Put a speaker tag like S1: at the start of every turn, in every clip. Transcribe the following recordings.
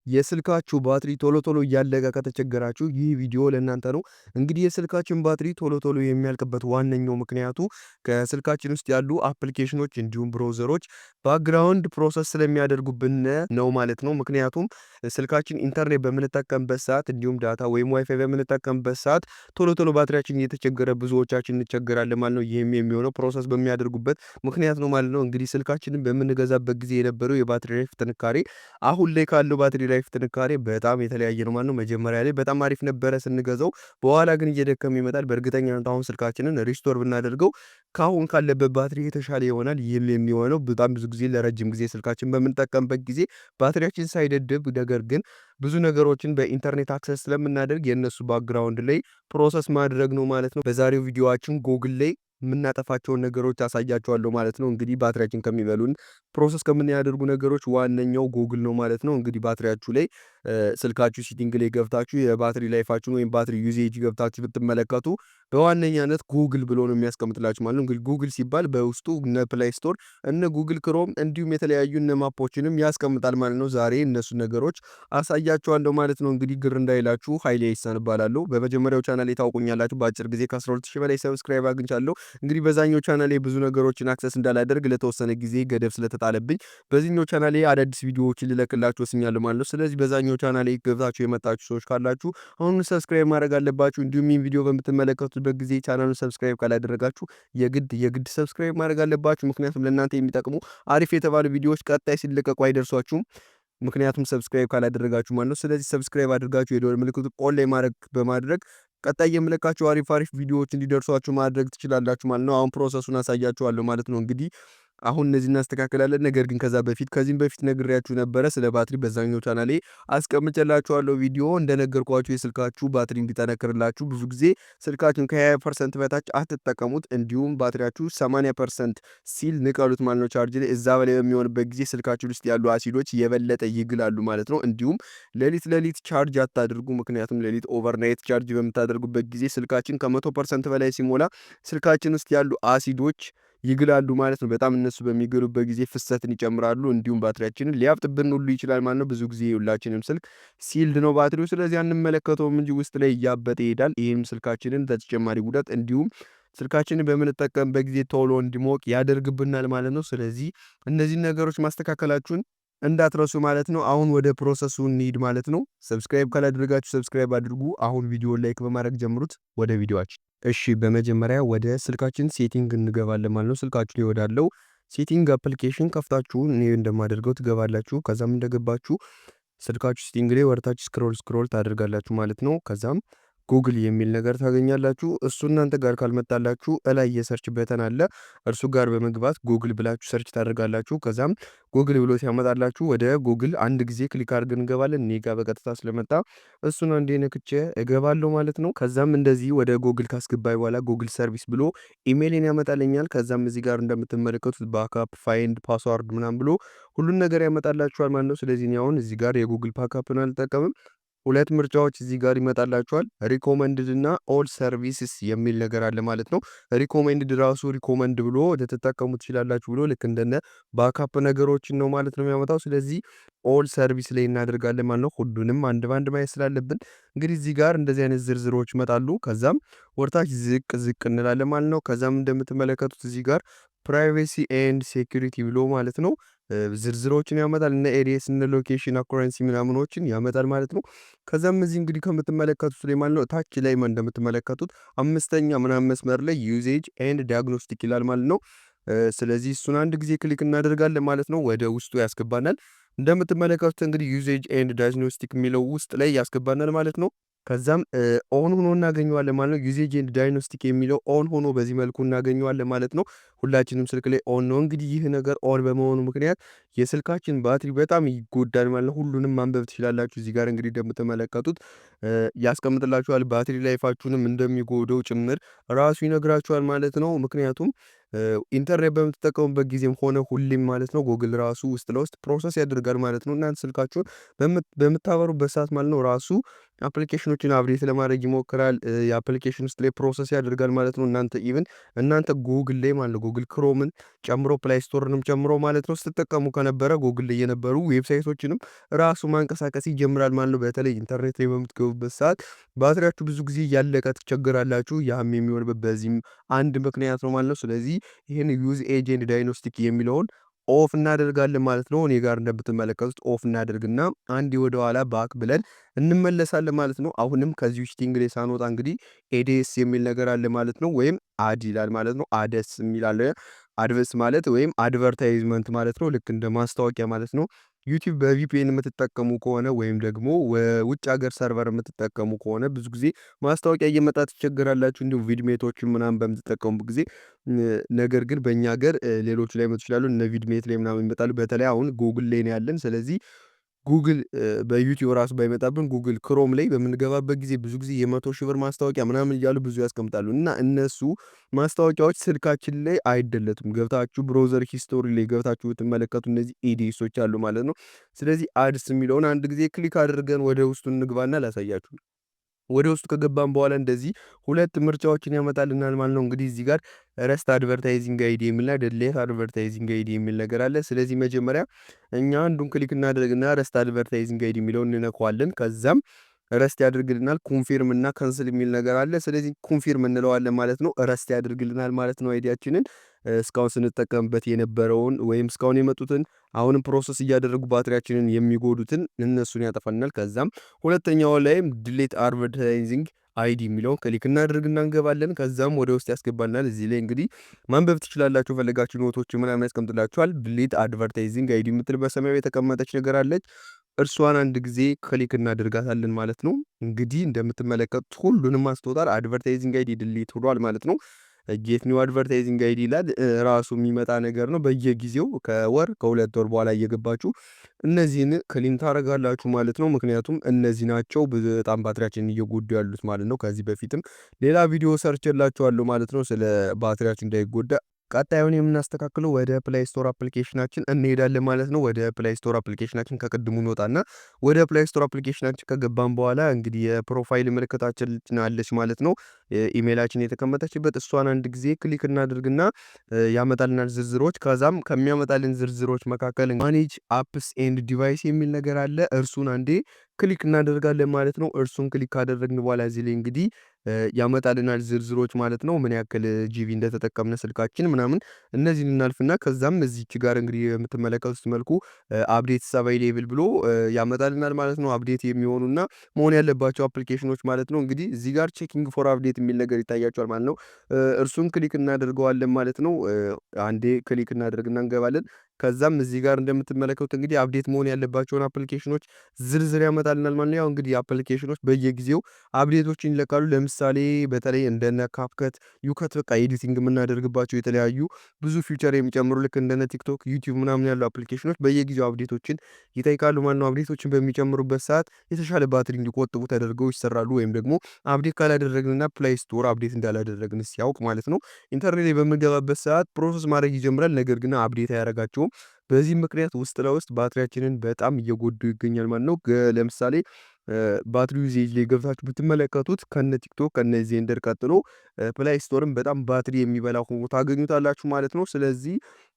S1: የስልካችሁ ባትሪ ቶሎ እያለቀ ከተቸገራችሁ ይህ ቪዲዮ ለእናንተ ነው። እንግዲህ የስልካችን ባትሪ ቶሎ የሚያልቅበት ዋነኛው ምክንያቱ ከስልካችን ውስጥ ያሉ አፕሊኬሽኖች እንዲሁም ብራውዘሮች ባክግራውንድ ፕሮሰስ ስለሚያደርጉብን ነው ማለት ነው። ምክንያቱም ስልካችን ኢንተርኔት በምንጠቀምበት ሰዓት እንዲሁም ዳታ ወይም ዋይፋይ በምንጠቀምበት ሰዓት ቶሎ ባትሪያችን እየተቸገረ ብዙዎቻችን እንቸገራለን ማለት ነው። ይህም የሚሆነው ፕሮሰስ በሚያደርጉበት ምክንያት ነው ማለት ነው። እንግዲህ ስልካችንን በምንገዛበት ጊዜ የነበረው የባትሪ ላይፍ ጥንካሬ አሁን ላይ ካለው ባትሪ ላይፍ ጥንካሬ በጣም የተለያየ ነው ማለት ነው። መጀመሪያ ላይ በጣም አሪፍ ነበረ ስንገዛው፣ በኋላ ግን እየደከመ ይመጣል። በእርግጠኛነት አሁን ስልካችንን ሪስቶር ብናደርገው ከአሁን ካለበት ባትሪ የተሻለ ይሆናል። ይህም የሚሆነው በጣም ብዙ ጊዜ ለረጅም ጊዜ ስልካችን በምንጠቀምበት ጊዜ ባትሪያችን ሳይደድብ፣ ነገር ግን ብዙ ነገሮችን በኢንተርኔት አክሰስ ስለምናደርግ የእነሱ ባክግራውንድ ላይ ፕሮሰስ ማድረግ ነው ማለት ነው። በዛሬው ቪዲዮአችን ጎግል ላይ የምናጠፋቸውን ነገሮች አሳያችኋለሁ ማለት ነው። እንግዲህ ባትሪያችን ከሚበሉን ፕሮሰስ ከምናደርጉ ነገሮች ዋነኛው ጎግል ነው ማለት ነው። እንግዲህ ባትሪያችሁ ላይ ስልካችሁ ሲቲንግ ላይ ገብታችሁ የባትሪ ላይፋችሁን ወይም ባትሪ ዩዜጅ ገብታችሁ ብትመለከቱ በዋነኛነት ጉግል ብሎ ነው የሚያስቀምጥላችሁ ማለት ነው። እንግዲህ ጉግል ሲባል በውስጡ እነ ፕሌይ ስቶር እነ ጉግል ክሮም እንዲሁም የተለያዩ እነ ማፖችንም ያስቀምጣል ማለት ነው። ዛሬ እነሱ ነገሮች አሳያችኋለሁ ማለት ነው። እንግዲህ ግር እንዳይላችሁ ኃይሌ ይሳን እባላለሁ። በመጀመሪያው ቻናል ታውቁኛላችሁ። በአጭር ጊዜ ከ12000 በላይ ሰብስክራይብ አግኝቻለሁ። እንግዲህ በዛኛው ቻናሌ ብዙ ነገሮችን አክሰስ እንዳላደርግ ለተወሰነ ጊዜ ገደብ ስለተጣለብኝ በዚህኛው ቻናሌ አዳዲስ ቪዲዮዎችን ልለቅላችሁ ወስኛለሁ ማለት ነው። ስለዚህ በዛኛው ቻናሌ ገብታችሁ የመጣችሁ ሰዎች ካላችሁ አሁን ሰብስክራይብ ማድረግ አለባችሁ። እንዲሁም ይህን ቪዲዮ በምትመለከቱበት ጊዜ ቻናሉን ሰብስክራይብ ካላደረጋችሁ የግድ ሰብስክራይብ ማድረግ አለባችሁ። ምክንያቱም ለእናንተ የሚጠቅሙ አሪፍ የተባሉ ቪዲዮዎች ቀጣይ ሲለቀቁ አይደርሷችሁም። ምክንያቱም ሰብስክራይብ ካላደረጋችሁ ማለት ነው። ስለዚህ ሰብስክራይብ አድርጋችሁ የደወል ምልክቱ ኦል ላይ በማድረግ ቀጣይ የምለቃችሁ አሪፍ ቪዲዮዎች እንዲደርሷችሁ ማድረግ ትችላላችሁ ማለት ነው። አሁን ፕሮሰሱን አሳያችኋለሁ ማለት ነው። እንግዲህ አሁን እነዚህ እናስተካክላለን። ነገር ግን ከዚህም በፊት ነግሬያችሁ ነበረ ስለ ባትሪ በዛኛው ቻናሌ አስቀምጬላችኋለሁ ቪዲዮ። እንደነገርኳችሁ የስልካችሁ ባትሪ እንዲጠነክርላችሁ ብዙ ጊዜ ስልካችሁን ከ20% በታች አትጠቀሙት። እንዲሁም ባትሪያችሁ 80% ሲል ንቀሉት ማለት ነው። ቻርጅ ላይ እዛ በላይ በሚሆንበት ጊዜ ስልካችሁ ውስጥ ያሉ አሲዶች የበለጠ ይግላሉ ማለት ነው። እንዲሁም ሌሊት ቻርጅ አታድርጉ። ምክንያቱም ሌሊት ኦቨርናይት ቻርጅ በምታደርጉበት ጊዜ ስልካችን ከ100% በላይ ሲሞላ ስልካችን ውስጥ ያሉ አሲዶች ይግላሉ ማለት ነው። በጣም እነሱ በሚገሉበት ጊዜ ፍሰትን ይጨምራሉ። እንዲሁም ባትሪያችንን ሊያብጥብን ሁሉ ይችላል ማለት ነው። ብዙ ጊዜ ሁላችንም ስልክ ሲልድ ነው ባትሪው፣ ስለዚህ አንመለከተውም እንጂ ውስጥ ላይ እያበጠ ይሄዳል። ይህም ስልካችንን ተጨማሪ ጉዳት እንዲሁም ስልካችንን በምንጠቀምበት ጊዜ ቶሎ እንዲሞቅ ያደርግብናል ማለት ነው። ስለዚህ እነዚህን ነገሮች ማስተካከላችሁን እንዳትረሱ ማለት ነው። አሁን ወደ ፕሮሰሱ እንሂድ ማለት ነው። ሰብስክራይብ ካላደረጋችሁ ሰብስክራይብ አድርጉ። አሁን ቪዲዮ ላይክ በማድረግ ጀምሩት። ወደ ቪዲዮአችን እሺ፣ በመጀመሪያ ወደ ስልካችን ሴቲንግ እንገባለን ማለት ነው። ስልካችሁ ላይ ወዳለው ሴቲንግ አፕሊኬሽን ከፍታችሁ እኔ እንደማደርገው ትገባላችሁ። ከዛም እንደገባችሁ ስልካችሁ ሴቲንግ ላይ ወርታች ስክሮል ታደርጋላችሁ ማለት ነው። ከዛም ጉግል የሚል ነገር ታገኛላችሁ። እሱ እናንተ ጋር ካልመጣላችሁ እላይ የሰርች በተን አለ። እርሱ ጋር በመግባት ጉግል ብላችሁ ሰርች ታደርጋላችሁ። ከዛም ጉግል ብሎ ሲያመጣላችሁ ወደ ጉግል አንድ ጊዜ ክሊክ አድርገን እንገባለን። እኔ ጋር በቀጥታ ስለመጣ እሱን አንዴ ነክቼ እገባለሁ ማለት ነው። ከዛም እንደዚህ ወደ ጉግል ካስገባይ በኋላ ጉግል ሰርቪስ ብሎ ኢሜይልን ያመጣልኛል። ከዛም እዚህ ጋር እንደምትመለከቱት ባክአፕ፣ ፋይንድ፣ ፓስዋርድ ምናምን ብሎ ሁሉን ነገር ያመጣላችኋል ማለት ነው። ስለዚህ እኔ አሁን እዚህ ጋር የጉግል ባክአፕን አልጠቀምም። ሁለት ምርጫዎች እዚህ ጋር ይመጣላችኋል። ሪኮመንድድ እና ኦል ሰርቪስስ የሚል ነገር አለ ማለት ነው። ሪኮመንድድ ራሱ ሪኮመንድ ብሎ ልትጠቀሙ ትችላላችሁ ብሎ ልክ እንደነ ባካፕ ነገሮችን ነው ማለት ነው የሚያመጣው። ስለዚህ ኦል ሰርቪስ ላይ እናደርጋለን ማለት ነው። ሁሉንም አንድ ባንድ ማየት ስላለብን እንግዲህ እዚህ ጋር እንደዚህ አይነት ዝርዝሮች ይመጣሉ። ከዛም ወርታች ዝቅ እንላለን ማለት ነው። ከዛም እንደምትመለከቱት እዚህ ጋር ፕራይቬሲ ኤንድ ሴኩሪቲ ብሎ ማለት ነው ዝርዝሮችን ያመጣል። እነ ኤሪየስ እነ ሎኬሽን አኩረንሲ ምናምኖችን ያመጣል ማለት ነው። ከዛም እዚህ እንግዲህ ከምትመለከቱት ላይ ማለት ነው ታች ላይ እንደምትመለከቱት አምስተኛ ምናምን መስመር ላይ ዩዜጅ ኤንድ ዲያግኖስቲክ ይላል ማለት ነው። ስለዚህ እሱን አንድ ጊዜ ክሊክ እናደርጋለን ማለት ነው። ወደ ውስጡ ያስገባናል። እንደምትመለከቱት እንግዲህ ዩዜጅ ኤንድ ዳያግኖስቲክ የሚለው ውስጥ ላይ ያስገባናል ማለት ነው። ከዛም ኦን ሆኖ እናገኘዋለን ማለት ነው። ዩዜጅ ኤንድ ዳያግኖስቲክ የሚለው ኦን ሆኖ በዚህ መልኩ እናገኘዋለን ማለት ነው። ሁላችንም ስልክ ላይ ኦን ነው። እንግዲህ ይህ ነገር ኦን በመሆኑ ምክንያት የስልካችን ባትሪ በጣም ይጎዳል ማለት ነው። ሁሉንም ማንበብ ትችላላችሁ። እዚህ ጋር እንግዲህ እንደምትመለከቱት ያስቀምጥላችኋል። ባትሪ ላይፋችሁንም እንደሚጎደው ጭምር ራሱ ይነግራችኋል ማለት ነው። ምክንያቱም ኢንተርኔት በምትጠቀሙበት ጊዜም ሆነ ሁሌም ማለት ነው ጉግል ራሱ ውስጥ ለውስጥ ፕሮሰስ ያደርጋል ማለት ነው። እናንተ ስልካችሁን በምታበሩበት ሰዓት ማለት ነው ራሱ አፕሊኬሽኖችን አፕዴት ለማድረግ ይሞክራል። የአፕሊኬሽን ውስጥ ላይ ፕሮሰስ ያደርጋል ማለት ነው። እናንተ ጉግል ላይ ማለት ነው ጉግል ክሮምን ጨምሮ ፕላይ ስቶርንም ጨምሮ ማለት ነው ስትጠቀሙ ከነበረ ጉግል ላይ የነበሩ ዌብሳይቶችንም ራሱ ማንቀሳቀስ ይጀምራል ማለት ነው። በተለይ ኢንተርኔት ላይ በምትገቡበት ሰዓት ባትሪያችሁ ብዙ ጊዜ እያለቀ ትቸገራላችሁ። ያም የሚሆንበት በዚህም አንድ ምክንያት ነው ማለት ነው። ስለዚህ ይህን ዩዝ ኤጅ ኤንድ ዳይግኖስቲክ የሚለውን ኦፍ እናደርጋለን ማለት ነው። እኔ ጋር እንደምትመለከቱት ኦፍ እናደርግና አንዴ ወደኋላ ባክ ብለን እንመለሳለን ማለት ነው። አሁንም ከዚህ ሴቲንግ ላይ ሳንወጣ እንግዲህ ኤዲኤስ የሚል ነገር አለ ማለት ነው። ወይም አድ ይላል ማለት ነው። አደስ የሚል አለ። አድቨርስ ማለት ወይም አድቨርታይዝመንት ማለት ነው። ልክ እንደ ማስታወቂያ ማለት ነው። ዩቲዩብ በቪፒኤን የምትጠቀሙ ከሆነ ወይም ደግሞ ውጭ ሀገር ሰርቨር የምትጠቀሙ ከሆነ ብዙ ጊዜ ማስታወቂያ እየመጣ ትቸገራላችሁ። እንዲሁም ቪድሜቶችን ምናምን በምትጠቀሙበት ጊዜ ነገር ግን በእኛ ሀገር ሌሎች ላይ መጡ ይችላሉ። እነ ቪድሜት ላይ ምናምን ይመጣሉ። በተለይ አሁን ጉግል ላይ ነው ያለን። ስለዚህ ጉግል በዩቲዩብ ራሱ ባይመጣብን ጉግል ክሮም ላይ በምንገባበት ጊዜ ብዙ ጊዜ የ100,000 ብር ማስታወቂያ ምናምን እያሉ ብዙ ያስቀምጣሉ እና እነሱ ማስታወቂያዎች ስልካችን ላይ አይደለቱም። ገብታችሁ ብሮዘር ሂስቶሪ ላይ ገብታችሁ ብትመለከቱ እነዚህ ኤዲኤሶች አሉ ማለት ነው። ስለዚህ አድስ የሚለውን አንድ ጊዜ ክሊክ አድርገን ወደ ውስጡ እንግባና ላሳያችሁ። ወደ ውስጡ ከገባን በኋላ እንደዚህ ሁለት ምርጫዎችን ያመጣልናል ማለት ነው። እንግዲህ እዚህ ጋር ረስት አድቨርታይዚንግ አይዲ የሚልና ደሌት አድቨርታይዚንግ አይዲ የሚል ነገር አለ። ስለዚህ መጀመሪያ እኛ አንዱን ክሊክ እናደርግና ረስት አድቨርታይዚንግ አይዲ የሚለውን እንነካዋለን። ከዛም ረስት ያደርግልናል። ኮንፊርም እና ካንስል የሚል ነገር አለ። ስለዚህ ኮንፊርም እንለዋለን ማለት ነው። ረስት ያደርግልናል ማለት ነው አይዲያችንን እስካሁን ስንጠቀምበት የነበረውን ወይም እስካሁን የመጡትን አሁንም ፕሮሰስ እያደረጉ ባትሪያችንን የሚጎዱትን እነሱን ያጠፋናል። ከዛም ሁለተኛው ላይም ድሌት አድቨርታይዚንግ አይዲ የሚለውን ክሊክ እናደርግና እንገባለን። ከዛም ወደ ውስጥ ያስገባናል። እዚህ ላይ እንግዲህ ማንበብ ትችላላችሁ። ፈለጋችሁ ኖቶች ምናምን ያስቀምጥላችኋል። ድሌት አድቨርታይዚንግ አይዲ የምትል በሰማያዊ የተቀመጠች ነገር አለች። እርሷን አንድ ጊዜ ክሊክ እናደርጋታለን ማለት ነው። እንግዲህ እንደምትመለከቱት ሁሉንም አስቶታል። አድቨርታይዚንግ አይዲ ድሌት ሆኗል ማለት ነው። ጌት ኒው አድቨርታይዚንግ አይዲ ይላል። ራሱ የሚመጣ ነገር ነው። በየጊዜው ከሁለት ወር በኋላ እየገባችሁ እነዚህን ክሊን ታደርጋላችሁ ማለት ነው። ምክንያቱም እነዚህ ናቸው በጣም ባትሪያችን እየጎዱ ያሉት ማለት ነው። ከዚህ በፊትም ሌላ ቪዲዮ ሰርችላችኋለሁ ማለት ነው ስለ ባትሪያችን እንዳይጎዳ። ቀጣዩን የምናስተካክለው ወደ ፕላይ ስቶር አፕሊኬሽናችን እንሄዳለን ማለት ነው። ወደ ፕላይ ስቶር አፕሊኬሽናችን ከቅድሙ እንወጣና ወደ ፕላይ ስቶር አፕሊኬሽናችን ከገባን በኋላ እንግዲህ የፕሮፋይል ምልክታችን አለች ማለት ነው። ኢሜይላችን የተቀመጠችበት እሷን አንድ ጊዜ ክሊክ እናድርግና ያመጣልናል ዝርዝሮች። ከዛም ከሚያመጣልን ዝርዝሮች መካከል ማኔጅ አፕስ ኤንድ ዲቫይስ የሚል ነገር አለ። እርሱን አንዴ ክሊክ እናደርጋለን ማለት ነው። እርሱን ክሊክ ካደረግን በኋላ እዚህ ላይ እንግዲህ ያመጣልናል ዝርዝሮች ማለት ነው። ምን ያክል ጂቢ እንደተጠቀምነ ስልካችን ምናምን እነዚህን እናልፍና ከዛም እዚች ጋር እንግዲህ የምትመለከቱት መልኩ አፕዴት አቬይላብል ብሎ ያመጣልናል ማለት ነው። አፕዴት የሚሆኑና መሆን ያለባቸው አፕሊኬሽኖች ማለት ነው። እንግዲህ እዚህ ጋር ቼኪንግ ፎር አፕዴት የሚል ነገር ይታያቸዋል ማለት ነው። እርሱን ክሊክ እናደርገዋለን ማለት ነው። አንዴ ክሊክ እናደርግና እንገባለን። ከዛም እዚህ ጋር እንደምትመለከቱት እንግዲህ አፕዴት መሆን ያለባቸውን አፕሊኬሽኖች ዝርዝር ያመጣልናል ማለት ነው። ያው እንግዲህ አፕሊኬሽኖች በየጊዜው አፕዴቶችን ይለቃሉ። ለምሳሌ በተለይ እንደነ ካፕከት፣ ዩከት በቃ ኤዲቲንግ የምናደርግባቸው የተለያዩ ብዙ ፊውቸር የሚጨምሩ ልክ እንደነ ቲክቶክ፣ ዩቲዩብ ምናምን ያሉ አፕሊኬሽኖች በየጊዜው አፕዴቶችን ይጠይቃሉ ማለት ነው። አፕዴቶችን በሚጨምሩበት ሰዓት የተሻለ ባትሪ እንዲቆጥቡ ተደርገው ይሰራሉ። ወይም ደግሞ አፕዴት ካላደረግንና ፕላይ ስቶር አፕዴት እንዳላደረግን ሲያውቅ ማለት ነው ኢንተርኔት ላይ በምንገባበት ሰዓት ፕሮሰስ ማድረግ ይጀምራል። ነገር ግን አፕዴት አያደርጋቸውም። በዚህ ምክንያት ውስጥ ለውስጥ ባትሪያችንን በጣም እየጎዱ ይገኛል ማለት ነው። ለምሳሌ ባትሪው ዩዜጅ ላይ ገብታችሁ ብትመለከቱት ከነ ቲክቶክ ከነ ዜንደር ቀጥሎ ፕላይ ስቶርም በጣም ባትሪ የሚበላ ሆኖ ታገኙታላችሁ ማለት ነው። ስለዚህ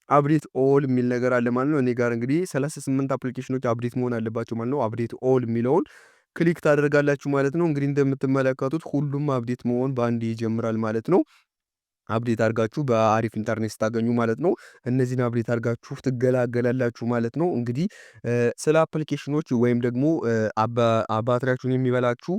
S1: አፕዴት ኦል የሚል ነገር አለ ማለት ነው። እኔ ጋር እንግዲህ 38 አፕሊኬሽኖች አፕዴት መሆን አለባቸው ማለት ነው። አፕዴት ኦል የሚለውን ክሊክ ታደርጋላችሁ ማለት ነው። እንግዲህ እንደምትመለከቱት ሁሉም አፕዴት መሆን በአንድ ይጀምራል ማለት ነው። አፕዴት አድርጋችሁ በአሪፍ ኢንተርኔት ስታገኙ ማለት ነው እነዚህን አፕዴት አድርጋችሁ ትገላገላላችሁ ማለት ነው። እንግዲህ ስለ አፕሊኬሽኖች ወይም ደግሞ ባትሪያችሁን የሚበላችሁ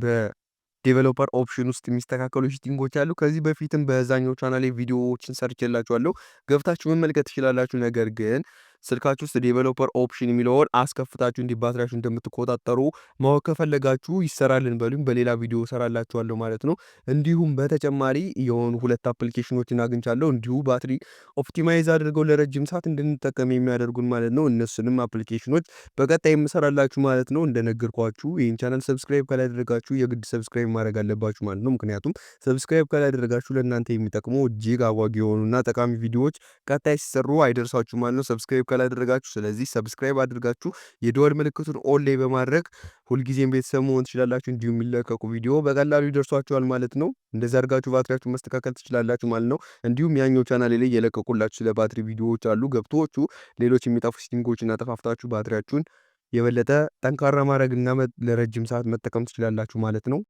S1: በዴቨሎፐር ኦፕሽን ውስጥ የሚስተካከሉ ሴቲንጎች አሉ። ከዚህ በፊትም በዛኛው ቻናሌ ቪዲዮዎችን ሰርቼላችኋለሁ፣ ገብታችሁ መመልከት ትችላላችሁ። ነገር ግን ስልካችሁ ውስጥ ዴቨሎፐር ኦፕሽን የሚለውን አስከፍታችሁ እንዲህ ባትሪያችሁ እንደምትቆጣጠሩ ማወቅ ከፈለጋችሁ ይሰራልን በሉኝ፣ በሌላ ቪዲዮ እሰራላችኋለሁ ማለት ነው። እንዲሁም በተጨማሪ የሆኑ ሁለት አፕሊኬሽኖችን አግኝቻለሁ፣ እንዲሁ ባትሪ ኦፕቲማይዝ አድርገው ለረጅም ሰዓት እንድንጠቀም የሚያደርጉን ማለት ነው። እነሱንም አፕሊኬሽኖች በቀጣይ የምሰራላችሁ ማለት ነው። እንደነገርኳችሁ ይህን ቻናል ሰብስክራይብ ካላደረጋችሁ የግድ ሰብስክራይብ ማድረግ አለባችሁ ማለት ነው። ምክንያቱም ሰብስክራይብ ካላደረጋችሁ ለእናንተ የሚጠቅሙ እጅግ አጓጊ የሆኑና ጠቃሚ ቪዲዮዎች ቀጣይ ሲሰሩ አይደርሳችሁ ማለት ነው። ሰብስክራይብ ካላደረጋችሁ ስለዚህ ሰብስክራይብ አድርጋችሁ የደወል ምልክቱን ኦል ላይ በማድረግ ሁልጊዜም ቤተሰብ መሆን ትችላላችሁ። እንዲሁም የሚለቀቁ ቪዲዮ በቀላሉ ይደርሷችኋል ማለት ነው። እንደዚህ አድርጋችሁ ባትሪያችሁን ማስተካከል ትችላላችሁ ማለት ነው። እንዲሁም ያኛው ቻናል ላይ የለቀቁላችሁ ስለ ባትሪ ቪዲዮዎች አሉ። ገብታችሁ ሌሎች የሚጠፉ ሴቲንጎችን አጠፋፍታችሁ ባትሪያችሁን የበለጠ ጠንካራ ማድረግና ለረጅም ሰዓት መጠቀም ትችላላችሁ ማለት ነው።